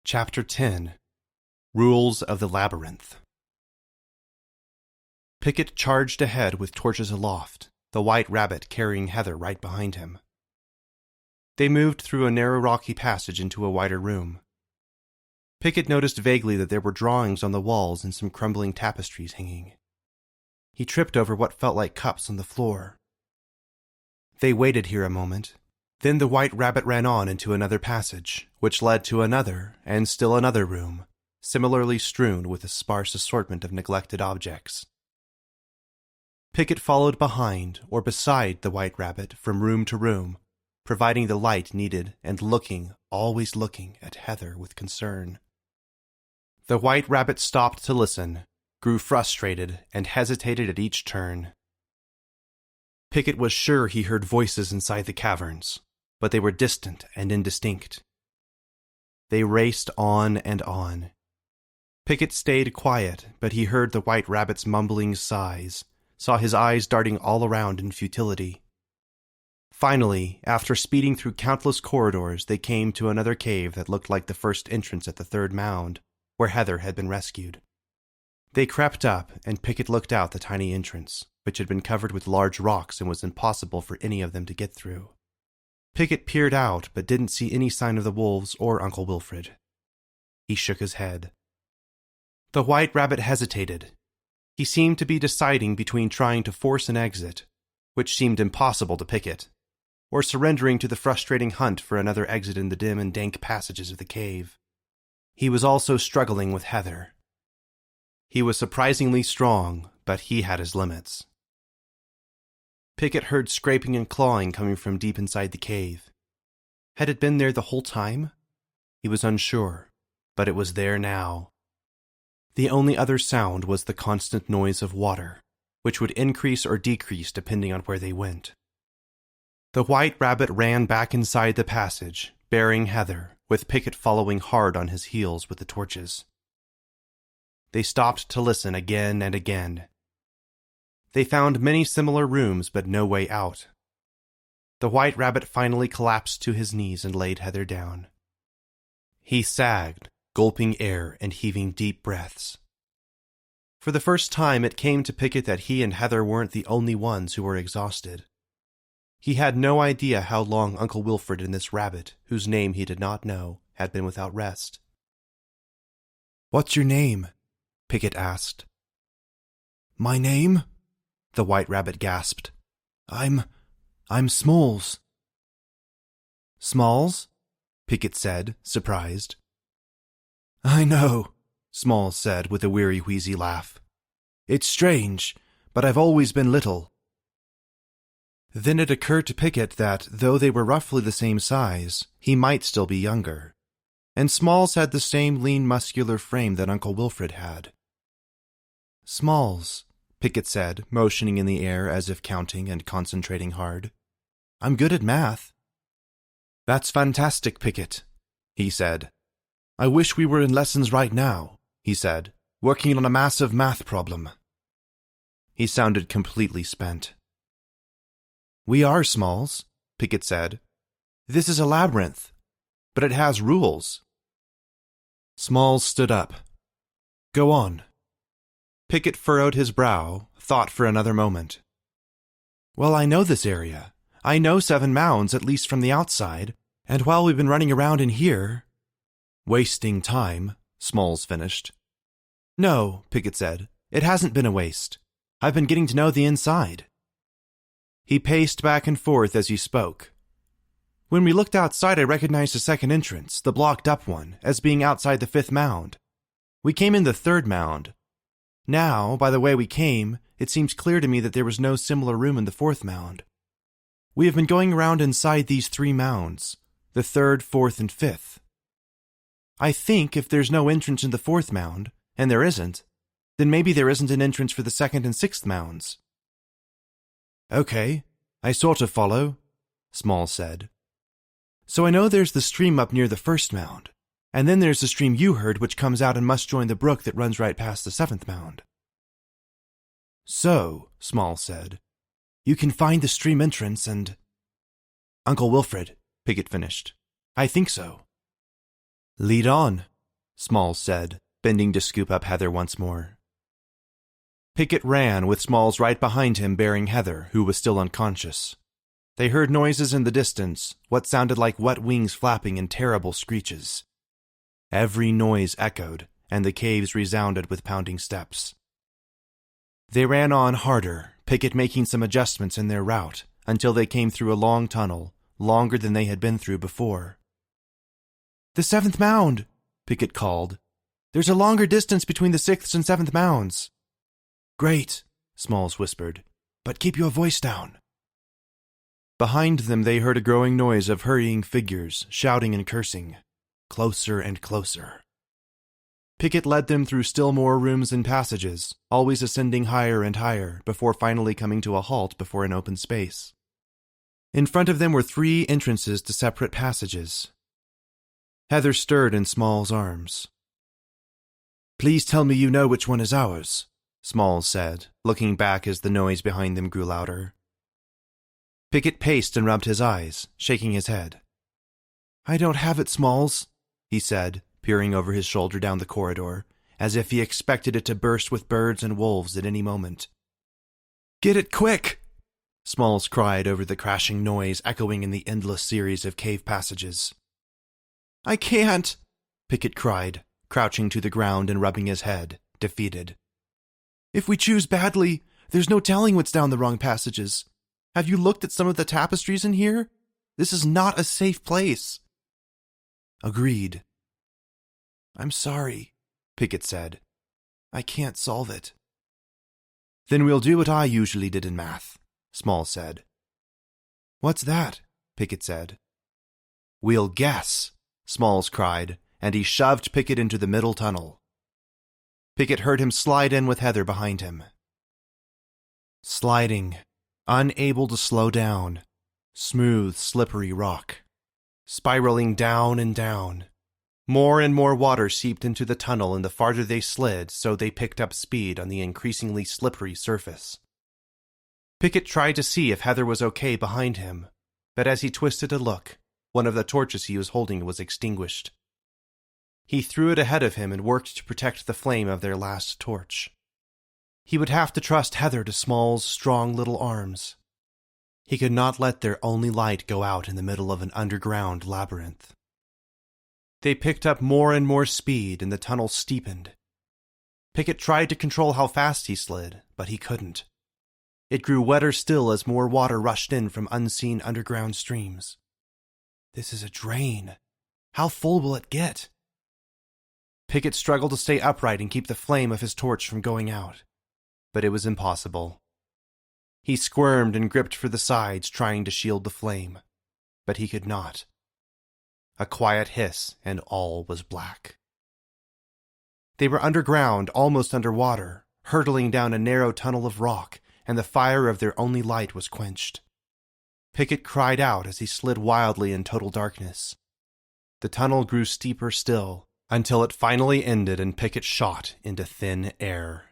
Chapter 10 Rules of the Labyrinth. Pickett charged ahead with torches aloft, the White Rabbit carrying Heather right behind him. They moved through a narrow rocky passage into a wider room. Pickett noticed vaguely that there were drawings on the walls and some crumbling tapestries hanging. He tripped over what felt like cups on the floor. They waited here a moment. Then the White Rabbit ran on into another passage, which led to another and still another room, similarly strewn with a sparse assortment of neglected objects. Pickett followed behind or beside the White Rabbit from room to room, providing the light needed and always looking at Heather with concern. The White Rabbit stopped to listen, grew frustrated, and hesitated at each turn. Pickett was sure he heard voices inside the caverns, but they were distant and indistinct. They raced on and on. Pickett stayed quiet, but he heard the White Rabbit's mumbling sighs, saw his eyes darting all around in futility. Finally, after speeding through countless corridors, they came to another cave that looked like the first entrance at the third mound, where Heather had been rescued. They crept up, and Pickett looked out the tiny entrance, which had been covered with large rocks and was impossible for any of them to get through. Pickett peered out, but didn't see any sign of the wolves or Uncle Wilfred. He shook his head. The White Rabbit hesitated. He seemed to be deciding between trying to force an exit, which seemed impossible to Pickett, or surrendering to the frustrating hunt for another exit in the dim and dank passages of the cave. He was also struggling with Heather. He was surprisingly strong, but he had his limits. Pickett heard scraping and clawing coming from deep inside the cave. Had it been there the whole time? He was unsure, but it was there now. The only other sound was the constant noise of water, which would increase or decrease depending on where they went. The White Rabbit ran back inside the passage, bearing Heather, with Pickett following hard on his heels with the torches. They stopped to listen again and again. They found many similar rooms, but no way out. The White Rabbit finally collapsed to his knees and laid Heather down. He sagged, gulping air and heaving deep breaths. For the first time, it came to Pickett that he and Heather weren't the only ones who were exhausted. He had no idea how long Uncle Wilfred and this rabbit, whose name he did not know, had been without rest. "What's your name?" Pickett asked. "My name?" the White Rabbit gasped. I'm Smalls." "Smalls?" Pickett said, surprised. "I know," Smalls said with a weary, wheezy laugh. "It's strange, but I've always been little." Then it occurred to Pickett that, though they were roughly the same size, he might still be younger. And Smalls had the same lean, muscular frame that Uncle Wilfred had. "Smalls," Pickett said, motioning in the air as if counting and concentrating hard. "I'm good at math." "That's fantastic, Pickett," he said. "I wish we were in lessons right now," he said, "working on a massive math problem." He sounded completely spent. "We are, Smalls," Pickett said. "This is a labyrinth, but it has rules." Smalls stood up. "Go on." Pickett furrowed his brow, thought for another moment. "Well, I know this area. I know 7 mounds, at least from the outside, and while we've been running around in here—" "Wasting time," Smalls finished. "No," Pickett said. "It hasn't been a waste. I've been getting to know the inside." He paced back and forth as he spoke. "When we looked outside, I recognized the second entrance, the blocked-up one, as being outside the 5th mound. We came in the 3rd mound. Now, by the way we came, it seems clear to me that there was no similar room in the 4th mound. We have been going around inside these 3 mounds, the 3rd, 4th, and 5th. I think if there's no entrance in the 4th mound, and there isn't, then maybe there isn't an entrance for the 2nd and 6th mounds." "Okay, I sort of follow," Smalls said. "So I know there's the stream up near the 1st mound, and then there's the stream you heard which comes out and must join the brook that runs right past the 7th mound." "So," Smalls said, "you can find the stream entrance and—" "Uncle Wilfred," Pickett finished. "I think so." "Lead on," Smalls said, bending to scoop up Heather once more. Pickett ran, with Smalls right behind him bearing Heather, who was still unconscious. They heard noises in the distance, what sounded like wet wings flapping and terrible screeches. Every noise echoed, and the caves resounded with pounding steps. They ran on harder, Pickett making some adjustments in their route, until they came through a long tunnel, longer than they had been through before. "The 7th mound!" Pickett called. "There's a longer distance between the 6th and 7th mounds." "Great," Smalls whispered, "but keep your voice down." Behind them they heard a growing noise of hurrying figures, shouting and cursing. Closer and closer. Pickett led them through still more rooms and passages, always ascending higher and higher, before finally coming to a halt before an open space. In front of them were 3 entrances to separate passages. Heather stirred in Smalls' arms. "Please tell me you know which one is ours," Smalls said, looking back as the noise behind them grew louder. Pickett paced and rubbed his eyes, shaking his head. "I don't have it, Smalls," he said, peering over his shoulder down the corridor, as if he expected it to burst with birds and wolves at any moment. "Get it quick!" Smalls cried over the crashing noise echoing in the endless series of cave passages. "I can't!" Pickett cried, crouching to the ground and rubbing his head, defeated. "If we choose badly, there's no telling what's down the wrong passages. Have you looked at some of the tapestries in here? This is not a safe place." "Agreed." "I'm sorry," Pickett said. "I can't solve it." "Then we'll do what I usually did in math," Smalls said. "What's that?" Pickett said. "We'll guess," Smalls cried, and he shoved Pickett into the middle tunnel. Pickett heard him slide in with Heather behind him. Sliding, unable to slow down, smooth, slippery rock. Spiraling down and down. More and more water seeped into the tunnel, and the farther they slid, so they picked up speed on the increasingly slippery surface. Pickett tried to see if Heather was okay behind him, but as he twisted to look, one of the torches he was holding was extinguished. He threw it ahead of him and worked to protect the flame of their last torch. He would have to trust Heather to Smalls' strong little arms. He could not let their only light go out in the middle of an underground labyrinth. They picked up more and more speed, and the tunnel steepened. Pickett tried to control how fast he slid, but he couldn't. It grew wetter still as more water rushed in from unseen underground streams. This is a drain. How full will it get? Pickett struggled to stay upright and keep the flame of his torch from going out, but it was impossible. He squirmed and gripped for the sides, trying to shield the flame, but he could not. A quiet hiss, and all was black. They were underground, almost underwater, hurtling down a narrow tunnel of rock, and the fire of their only light was quenched. Pickett cried out as he slid wildly in total darkness. The tunnel grew steeper still, until it finally ended and Pickett shot into thin air.